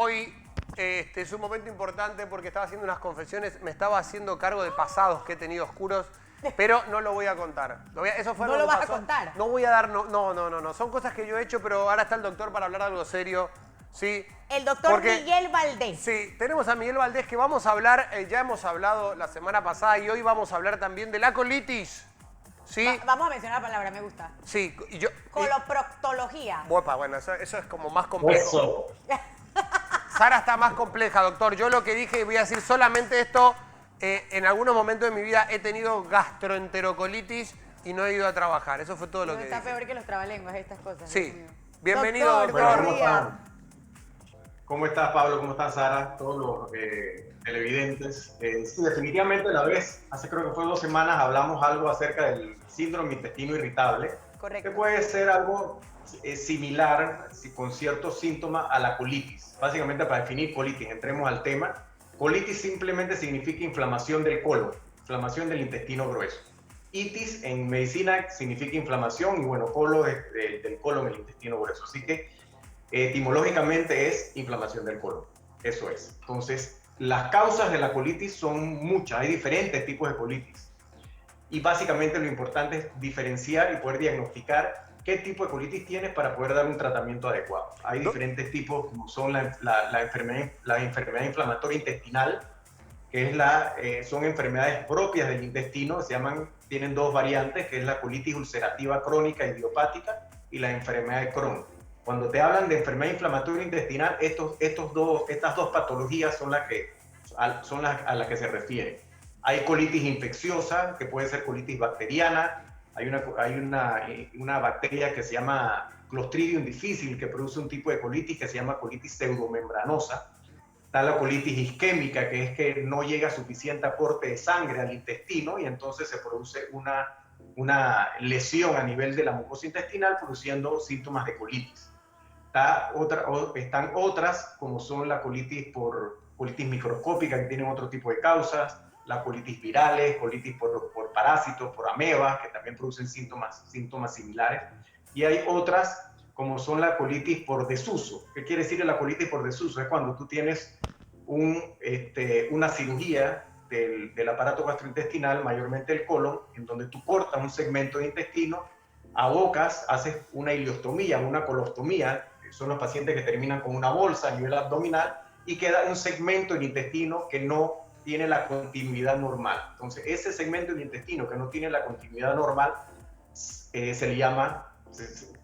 Hoy es un momento importante porque estaba haciendo unas confesiones, me estaba haciendo cargo de pasados que he tenido oscuros, pero no lo voy a contar. Eso fue ¿No algo lo que vas a pasó. contar? No voy a dar, no. Son cosas que yo he hecho, pero ahora está el doctor para hablar algo serio. Sí. El doctor Miguel Valdés. Sí, tenemos a Miguel Valdés que vamos a hablar, ya hemos hablado la semana pasada y hoy vamos a hablar también de la colitis. ¿Sí? Vamos a mencionar la palabra, me gusta. Sí, Coloproctología. Bueno, eso es como más complejo. Eso. Sara está más compleja, doctor. Yo lo que dije, voy a decir solamente esto, en algunos momentos de mi vida he tenido gastroenterocolitis y no he ido a trabajar. Eso fue todo lo que Está dije. peor que los trabalenguas estas cosas. Sí. Dios mío. Bienvenido, doctor. Bueno, ¿cómo buen día. están? ¿Cómo estás, Pablo? ¿Cómo estás, Sara? Todos los televidentes. Sí, definitivamente hace creo que fue 2 semanas, hablamos algo acerca del síndrome intestino irritable. Correcto. Que puede ser algo similar, con ciertos síntomas, a la colitis. Básicamente, para definir colitis, entremos al tema. Colitis simplemente significa inflamación del colon, inflamación del intestino grueso. Itis en medicina significa inflamación y bueno, colo del colon, el intestino grueso. Así que etimológicamente es inflamación del colon. Eso es. Entonces, las causas de la colitis son muchas. Hay diferentes tipos de colitis. Y básicamente lo importante es diferenciar y poder diagnosticar qué tipo de colitis tienes para poder dar un tratamiento adecuado. Hay diferentes tipos, como son la enfermedad inflamatoria intestinal, que son enfermedades propias del intestino, tienen 2 variantes, que es la colitis ulcerativa crónica idiopática y la enfermedad de Crohn. Cuando te hablan de enfermedad inflamatoria intestinal, estas dos patologías son a las que se refieren. Hay colitis infecciosa, que puede ser colitis bacteriana. Hay una bacteria que se llama Clostridium difficile, que produce un tipo de colitis que se llama colitis pseudomembranosa. Está la colitis isquémica, que es que no llega suficiente aporte de sangre al intestino y entonces se produce una lesión a nivel de la mucosa intestinal, produciendo síntomas de colitis. Están otras, como son la colitis microscópica, que tienen otro tipo de causas, la colitis virales, colitis por parásitos, por amebas, que también producen síntomas similares. Y hay otras, como son la colitis por desuso. ¿Qué quiere decir la colitis por desuso? Es cuando tú tienes una cirugía del aparato gastrointestinal, mayormente el colon, en donde tú cortas un segmento de intestino, abocas, haces una ileostomía, una colostomía, que son los pacientes que terminan con una bolsa a nivel abdominal, y queda un segmento del intestino que no tiene la continuidad normal. Entonces, ese segmento del intestino que no tiene la continuidad normal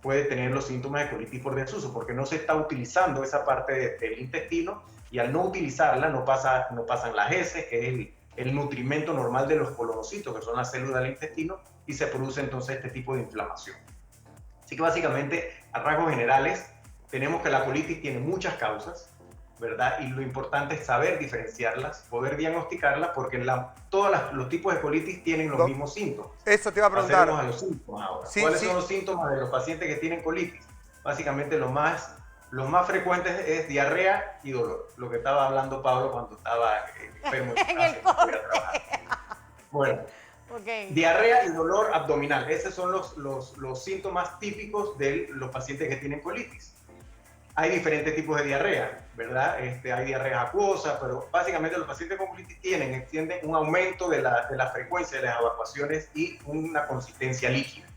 puede tener los síntomas de colitis por desuso, porque no se está utilizando esa parte del intestino y al no utilizarla no pasan las heces, que es el nutrimento normal de los colonocitos, que son las células del intestino, y se produce entonces este tipo de inflamación. Así que básicamente, a rasgos generales, tenemos que la colitis tiene muchas causas, ¿verdad? Y lo importante es saber diferenciarlas, poder diagnosticarlas, porque todos los tipos de colitis tienen los mismos síntomas. Eso te iba a preguntar. Pasemos a los síntomas ahora. Sí, ¿Cuáles sí. son los síntomas de los pacientes que tienen colitis? Básicamente los más frecuentes es diarrea y dolor. Lo que estaba hablando Pablo cuando estaba enfermo En el corte. Bueno, Okay. Diarrea y dolor abdominal. Esos son los síntomas típicos de los pacientes que tienen colitis. Hay diferentes tipos de diarrea, ¿verdad? Hay diarrea acuosa, pero básicamente los pacientes con colitis tienen un aumento de la frecuencia de las evacuaciones y una consistencia líquida.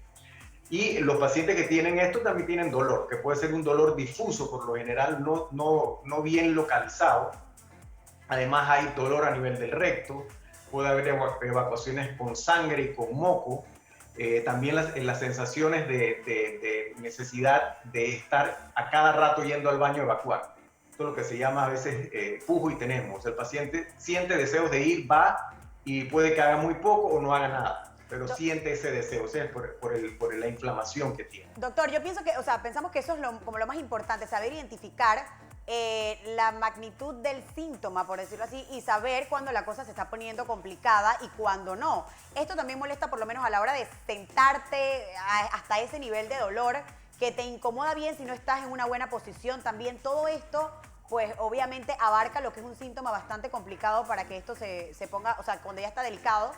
Y los pacientes que tienen esto también tienen dolor, que puede ser un dolor difuso, por lo general no bien localizado. Además hay dolor a nivel del recto, puede haber evacuaciones con sangre y con moco. También las sensaciones de necesidad de estar a cada rato yendo al baño a evacuar. Esto es lo que se llama a veces pujo y tenemos. El paciente siente deseos de ir, va y puede que haga muy poco o no haga nada, pero siente ese deseo, o sea, por la inflamación que tiene. Doctor, yo pienso pensamos que eso es como lo más importante, saber identificar la magnitud del síntoma, por decirlo así, y saber cuándo la cosa se está poniendo complicada y cuándo no. Esto también molesta por lo menos a la hora de sentarte hasta ese nivel de dolor que te incomoda bien si no estás en una buena posición. También todo esto, pues obviamente abarca lo que es un síntoma bastante complicado para que esto se ponga, o sea, cuando ya está delicado.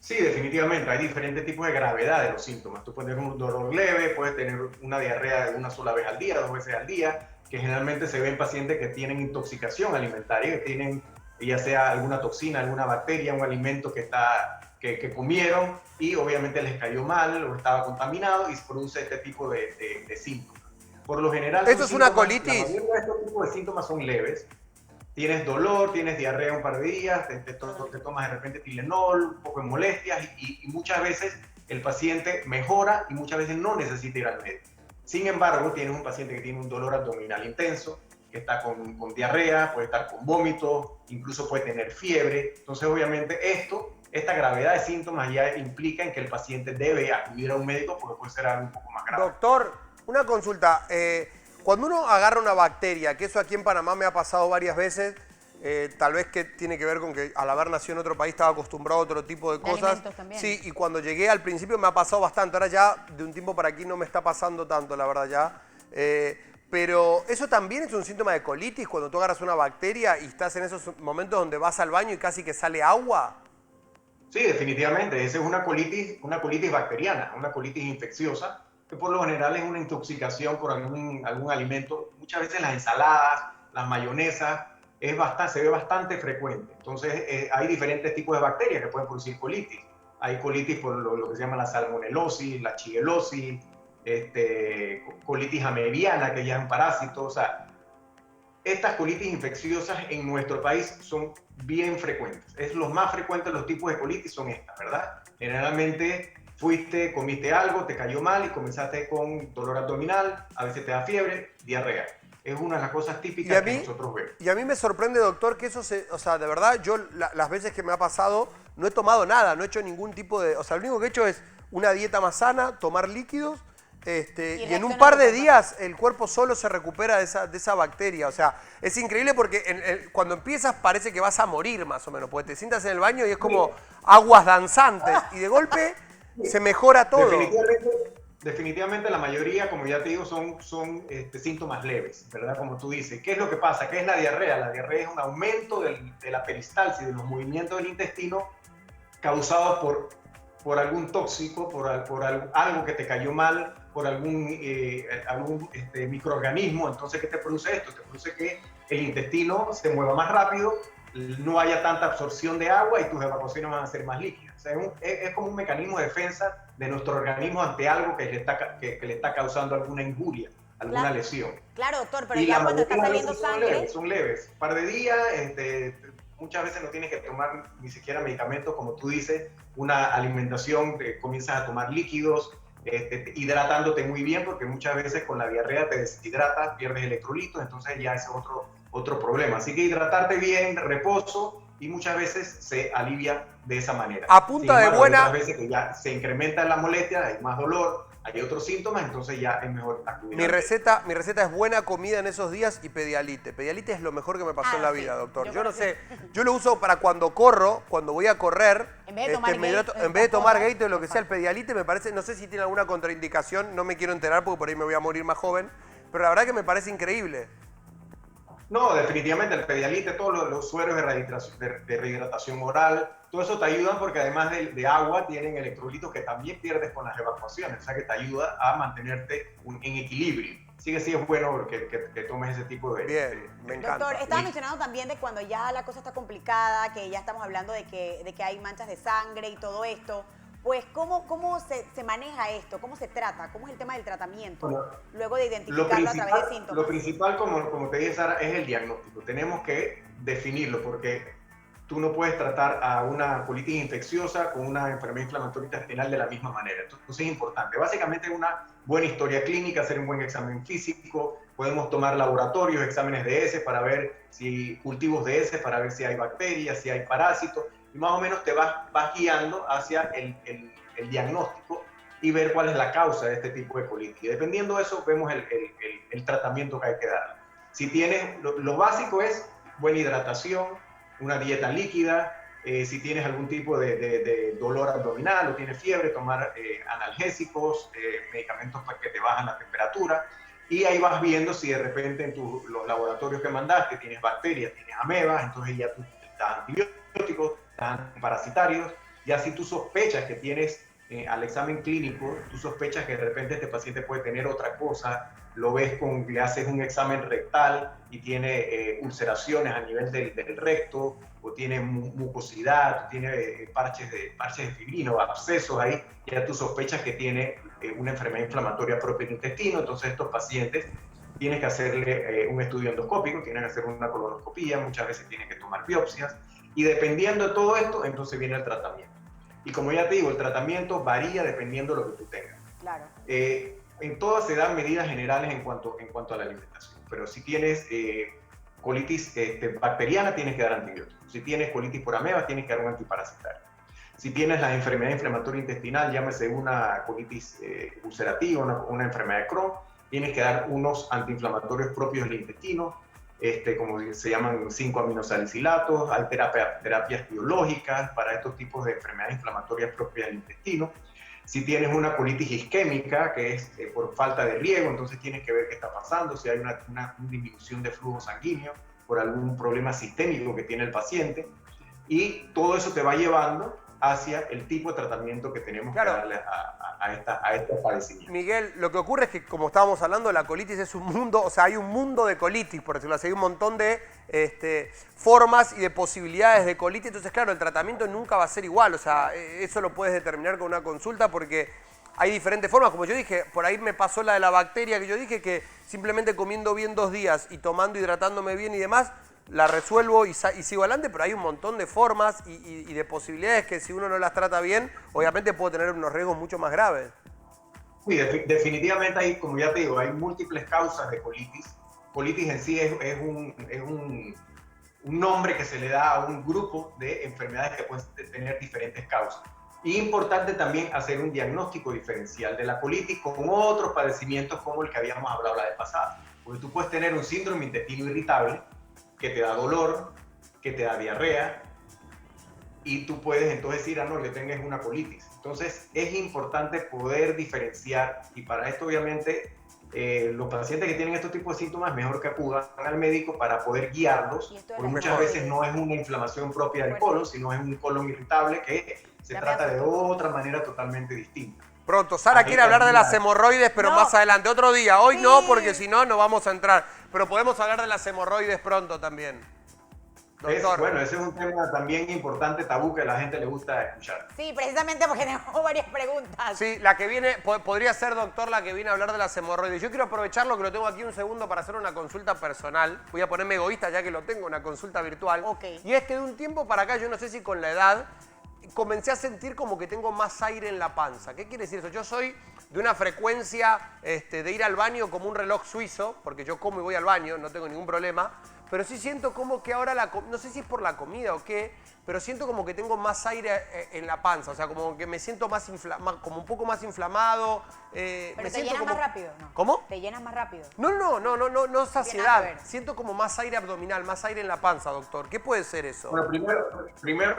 Sí, definitivamente. Hay diferentes tipos de gravedad de los síntomas. Tú puedes tener un dolor leve, puedes tener una diarrea una sola vez al día, 2 veces al día, que generalmente se ve en pacientes que tienen intoxicación alimentaria, que tienen ya sea alguna toxina, alguna bacteria, un alimento que comieron y obviamente les cayó mal o estaba contaminado y se produce este tipo de síntomas. Por lo general, ¿Esto es una colitis? la mayoría de estos tipos de síntomas son leves. Tienes dolor, tienes diarrea un par de días, te tomas de repente Tylenol, un poco de molestias y muchas veces el paciente mejora y muchas veces no necesita ir al médico. Sin embargo, tienes un paciente que tiene un dolor abdominal intenso, que está con diarrea, puede estar con vómitos, incluso puede tener fiebre. Entonces, obviamente, esta gravedad de síntomas ya implica en que el paciente debe acudir a un médico porque puede ser algo un poco más grave. Doctor, una consulta. Cuando uno agarra una bacteria, que eso aquí en Panamá me ha pasado varias veces, tal vez que tiene que ver con que al haber nacido en otro país estaba acostumbrado a otro tipo de cosas. Sí, y cuando llegué al principio me ha pasado bastante. Ahora ya de un tiempo para aquí no me está pasando tanto, la verdad ya. Pero eso también es un síntoma de colitis cuando tú agarras una bacteria y estás en esos momentos donde vas al baño y casi que sale agua. Sí, definitivamente. Esa es una colitis bacteriana, una colitis infecciosa, que por lo general es una intoxicación por algún alimento. Muchas veces las ensaladas, las mayonesas, se ve bastante frecuente. Entonces, hay diferentes tipos de bacterias que pueden producir colitis. Hay colitis por lo que se llama la salmonelosis, la shigellosis, colitis amebiana, que ya es un parásito. O sea, estas colitis infecciosas en nuestro país son bien frecuentes. Es los más frecuentes, los tipos de colitis son estas, ¿verdad? Generalmente comiste algo, te cayó mal y comenzaste con dolor abdominal, a veces te da fiebre, diarrea. Es una de las cosas típicas que nosotros vemos. Y a mí me sorprende, doctor, que eso o sea, de verdad, yo las veces que me ha pasado no he tomado nada, no he hecho ningún tipo de... O sea, lo único que he hecho es una dieta más sana, tomar líquidos, y en un par de días el cuerpo solo se recupera de esa bacteria. O sea, es increíble porque cuando empiezas parece que vas a morir más o menos, porque te sientas en el baño y es como aguas danzantes y de golpe se mejora todo. Definitivamente la mayoría, como ya te digo, son síntomas leves, ¿verdad? Como tú dices. ¿Qué es lo que pasa? ¿Qué es la diarrea? La diarrea es un aumento de la peristalsis, de los movimientos del intestino causado por algún tóxico, por algo que te cayó mal, por algún microorganismo. Entonces, ¿qué te produce esto? Te produce que el intestino se mueva más rápido, no haya tanta absorción de agua y tus evacuaciones van a ser más líquidas. O sea, es como un mecanismo de defensa de nuestro organismo ante algo que le está causando alguna injuria, alguna lesión. Claro, doctor, pero ya cuando está saliendo sangre... Son leves. Un par de días, muchas veces no tienes que tomar ni siquiera medicamentos, como tú dices, una alimentación, comienzas a tomar líquidos, hidratándote muy bien, porque muchas veces con la diarrea te deshidratas, pierdes electrolitos, entonces ya es otro problema. Así que hidratarte bien, reposo, y muchas veces se alivia de esa manera. A punta de buena... Otras veces que ya se incrementa la molestia, hay más dolor, hay otros síntomas, entonces ya es mejor acudir. Mi receta es buena comida en esos días y Pedialite. Pedialite es lo mejor que me pasó en la vida, doctor. Yo no sé, yo lo uso para cuando corro, cuando voy a correr, en vez de tomar Gatorade o lo que sea, el Pedialite me parece, no sé si tiene alguna contraindicación, no me quiero enterar porque por ahí me voy a morir más joven, pero la verdad que me parece increíble. No, definitivamente el Pedialite, todos los sueros de rehidratación oral, todo eso te ayudan porque además de agua tienen electrolitos que también pierdes con las evacuaciones, o sea que te ayuda a mantenerte en equilibrio. Así que sí es bueno que tomes ese tipo de... Bien, me encanta. Doctor, estaba mencionando también de cuando ya la cosa está complicada, que ya estamos hablando de que hay manchas de sangre y todo esto. Pues, ¿cómo se maneja esto? ¿Cómo se trata? ¿Cómo es el tema del tratamiento? Bueno, luego de identificarlo a través de síntomas. Lo principal, como te dije, Sara, es el diagnóstico. Tenemos que definirlo porque tú no puedes tratar a una colitis infecciosa con una enfermedad inflamatoria intestinal de la misma manera. Entonces es importante. Básicamente una buena historia clínica, hacer un buen examen físico, podemos tomar laboratorios, exámenes de heces para ver si cultivos de heces, para ver si hay bacterias, si hay parásitos, y más o menos te vas guiando hacia el diagnóstico y ver cuál es la causa de este tipo de colitis. Y dependiendo de eso, vemos el tratamiento que hay que dar. Si tienes, lo básico es buena hidratación, una dieta líquida, si tienes algún tipo de dolor abdominal o tienes fiebre, tomar analgésicos, medicamentos para que te bajan la temperatura, y ahí vas viendo si de repente en los laboratorios que mandaste tienes bacterias, tienes amebas, entonces ya tú te das antibióticos, te dan parasitarios, ya si tú sospechas que tienes al examen clínico, tú sospechas que de repente este paciente puede tener otra cosa, lo ves le haces un examen rectal y tiene ulceraciones a nivel del recto, o tiene mucosidad, o tiene parches de fibrina o abscesos ahí, ya tú sospechas que tiene una enfermedad inflamatoria propia del intestino. Entonces estos pacientes tienes que hacerle un estudio endoscópico, tienen que hacer una colonoscopía, muchas veces tienen que tomar biopsias, y dependiendo de todo esto, entonces viene el tratamiento. Y como ya te digo, el tratamiento varía dependiendo de lo que tú tengas. Claro. En todas se dan medidas generales en cuanto a la alimentación, pero si tienes colitis bacteriana, tienes que dar antibióticos. Si tienes colitis por ameba, tienes que dar un antiparasitario. Si tienes la enfermedad inflamatoria intestinal, llámese una colitis ulcerativa, una enfermedad de Crohn, tienes que dar unos antiinflamatorios propios del intestino, como se llaman 5-aminosalicilatos. Hay terapias biológicas para estos tipos de enfermedades inflamatorias propias del intestino. Si tienes una colitis isquémica, que es por falta de riego, entonces tienes que ver qué está pasando, si hay una disminución de flujo sanguíneo por algún problema sistémico que tiene el paciente. Y todo eso te va llevando hacia el tipo de tratamiento que tenemos que darle a estos padecimientos. Miguel, lo que ocurre es que, como estábamos hablando, la colitis es un mundo, o sea, hay un mundo de colitis, por decirlo así, hay un montón de formas y de posibilidades de colitis. Entonces, claro, el tratamiento nunca va a ser igual, o sea, eso lo puedes determinar con una consulta porque hay diferentes formas. Como yo dije, por ahí me pasó la de la bacteria, que yo dije que simplemente comiendo bien 2 días y tomando, hidratándome bien y demás, la resuelvo y sigo adelante, pero hay un montón de formas y de posibilidades que si uno no las trata bien, obviamente puede tener unos riesgos mucho más graves. Sí, definitivamente hay, como ya te digo, hay múltiples causas de colitis. Colitis en sí es un nombre que se le da a un grupo de enfermedades que pueden tener diferentes causas. Y importante también hacer un diagnóstico diferencial de la colitis con otros padecimientos como el que habíamos hablado la vez pasada. Porque tú puedes tener un síndrome intestino irritable que te da dolor, que te da diarrea, y tú puedes entonces decir, no, yo tengo una colitis. Entonces es importante poder diferenciar, y para esto obviamente los pacientes que tienen estos tipos de síntomas, mejor que acudan al médico para poder guiarlos, porque muchas veces no es una inflamación propia del colon, sino es un colon irritable que se trata de otra manera totalmente distinta. Pronto, Sara quiere hablar de las hemorroides, pero más adelante, otro día. Hoy no, porque si no, no vamos a entrar. Pero podemos hablar de las hemorroides pronto también. Doctor. Bueno, ese es un tema también importante, tabú, que a la gente le gusta escuchar. Sí, precisamente porque tenemos varias preguntas. Sí, la que viene, podría ser, doctor, la que viene a hablar de las hemorroides. Yo quiero aprovecharlo, que lo tengo aquí un segundo para hacer una consulta personal. Voy a ponerme egoísta ya que lo tengo, una consulta virtual. Okay. Y es que de un tiempo para acá, yo no sé si con la edad, comencé a sentir como que tengo más aire en la panza. ¿Qué quiere decir eso? Yo soy de una frecuencia de ir al baño como un reloj suizo, porque yo como y voy al baño, no tengo ningún problema, pero sí siento como que ahora, no sé si es por la comida o qué, pero siento como que tengo más aire en la panza, o sea, como que me siento más como un poco más inflamado. ¿Pero te llenas más rápido? No. ¿Cómo? ¿Te llenas más rápido? No saciedad. Siento como más aire abdominal, más aire en la panza, doctor. ¿Qué puede ser eso? Bueno, primero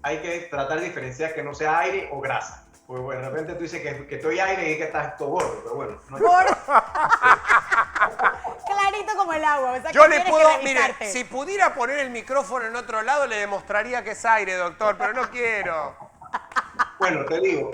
hay que tratar de diferenciar que no sea aire o grasa. Porque bueno, de repente tú dices que estoy aire y que estás todo gordo, pero bueno. No Clarito como el agua. O sea, yo le puedo, mire, si pudiera poner el micrófono en otro lado, le demostraría que es aire, doctor, pero no quiero. Bueno, te digo,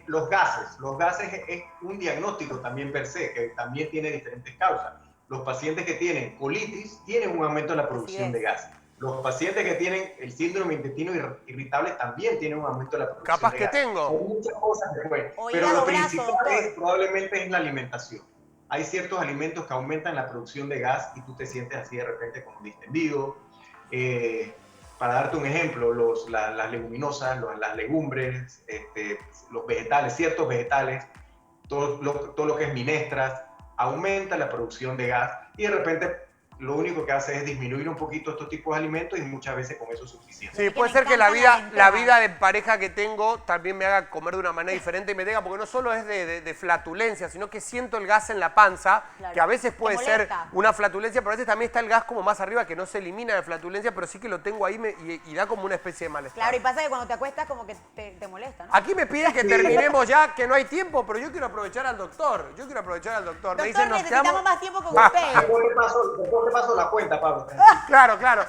los gases es un diagnóstico también per se, que también tiene diferentes causas. Los pacientes que tienen colitis tienen un aumento en la producción de gases. Los pacientes que tienen el síndrome intestino irritable también tienen un aumento de la producción Capaz de que gases. tengo. Hay muchas cosas que pueden, pero lo principal probablemente es la alimentación. Hay ciertos alimentos que aumentan la producción de gas y tú te sientes así de repente como distendido. Para darte un ejemplo, las leguminosas, las legumbres, los vegetales, ciertos vegetales, todo lo que es minestras, aumenta la producción de gas y de repente lo único que hace es disminuir un poquito estos tipos de alimentos y muchas veces con eso es suficiente. Sí, puede ser que la vida de pareja que tengo también me haga comer de una manera diferente y me tenga, porque no solo es de flatulencia, sino que siento el gas en la panza, que a veces puede ser una flatulencia, pero a veces también está el gas como más arriba, que no se elimina de flatulencia, pero sí que lo tengo ahí y da como una especie de malestar. Claro, y pasa que cuando te acuestas como que te molesta, ¿no? Aquí me piden que terminemos ya, que no hay tiempo, pero yo quiero aprovechar al doctor. Doctor, Me dicen, necesitamos más tiempo con usted. Después te paso la cuenta, Pablo. Claro.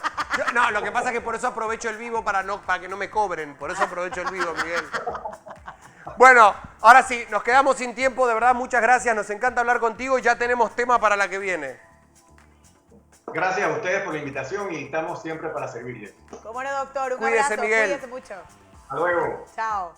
No, lo que pasa es que por eso aprovecho el vivo para que no me cobren. Por eso aprovecho el vivo, Miguel. Bueno, ahora sí, nos quedamos sin tiempo, de verdad, muchas gracias, nos encanta hablar contigo y ya tenemos tema para la que viene. Gracias a ustedes por la invitación y estamos siempre para servirles. Cómo no, doctor, un Cuídese, abrazo, Miguel. cuídese mucho. Hasta luego. Chao.